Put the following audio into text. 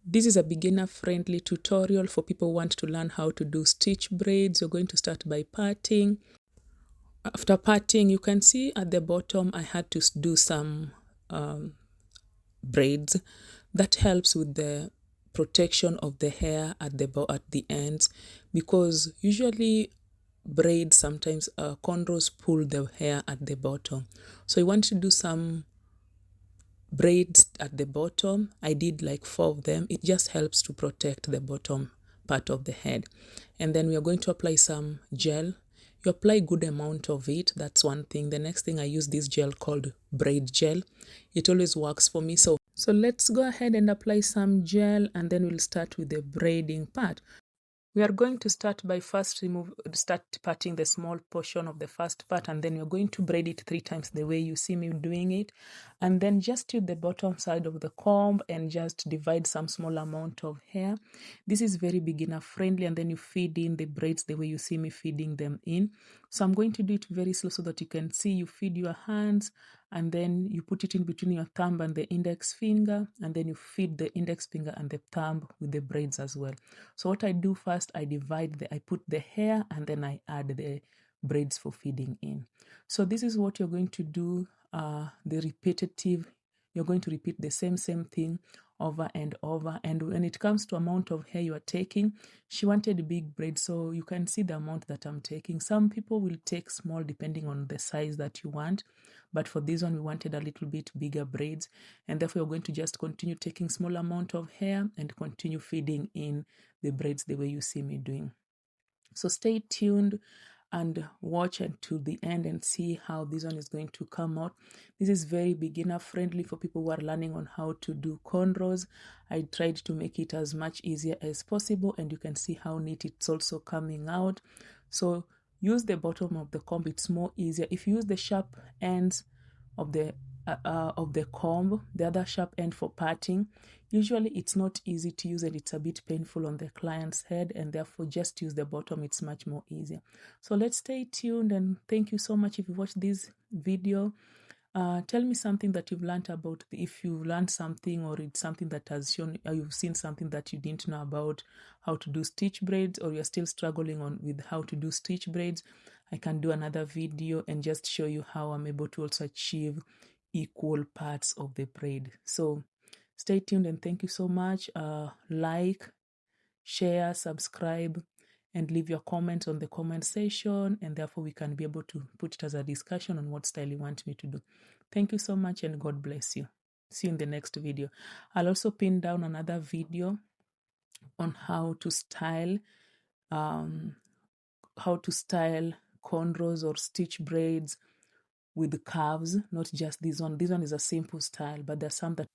This is a beginner-friendly tutorial for people who want to learn how to do stitch braids. You're going to start by parting. After parting, you can see at the bottom I had to do some braids. That helps with the protection of the hair at the ends, because usually braids, sometimes cornrows pull the hair at the bottom. So you want to do some braids at the bottom. I did like 4 of them. It just helps to protect the bottom part of the head. And then we are going to apply some gel. You apply good amount of it. That's one thing. The next thing, I use this gel called braid gel. It always works for me. So let's go ahead and apply some gel, and then we'll start with the braiding part. We are going to start by start parting the small portion of the first part, and then you're going to braid it 3 times the way you see me doing it. And then just use the bottom side of the comb and just divide some small amount of hair. This is very beginner friendly, and then you feed in the braids the way you see me feeding them in. So I'm going to do it very slow so that you can see. You feed your hands, and then you put it in between your thumb and the index finger, and then you feed the index finger and the thumb with the braids as well. So what I do first, I put the hair, and then I add the braids for feeding in. So this is what you're going to do, you're going to repeat the same thing over and over. And when it comes to amount of hair you are taking, she wanted big braids, so you can see the amount that I'm taking. Some people will take small depending on the size that you want, but for this one we wanted a little bit bigger braids, and therefore you're going to just continue taking small amount of hair and continue feeding in the braids the way you see me doing. So stay tuned and watch until the end and see how this one is going to come out. This is very beginner friendly for people who are learning on how to do cornrows. I tried to make it as much easier as possible, and you can see how neat it's also coming out. So use the bottom of the comb, it's more easier. If you use the sharp ends of the comb, the other sharp end for parting, usually it's not easy to use and it's a bit painful on the client's head, and therefore just use the bottom, it's much more easier. So let's stay tuned, and thank you so much if you watched this video. Tell me something that you've learned about, if you've learned something, or it's something that has shown, or you've seen something that you didn't know about how to do stitch braids, or you're still struggling with how to do stitch braids. I can do another video and just show you how I'm able to also achieve equal parts of the braid. So stay tuned, and thank you so much. Like, share, subscribe, and leave your comments on the comment section, and therefore we can be able to put it as a discussion on what style you want me to do. Thank you so much, and God bless you. See you in the next video. I'll also pin down another video on how to style cornrows or stitch braids with curves, not just this one. This one is a simple style, but there's some that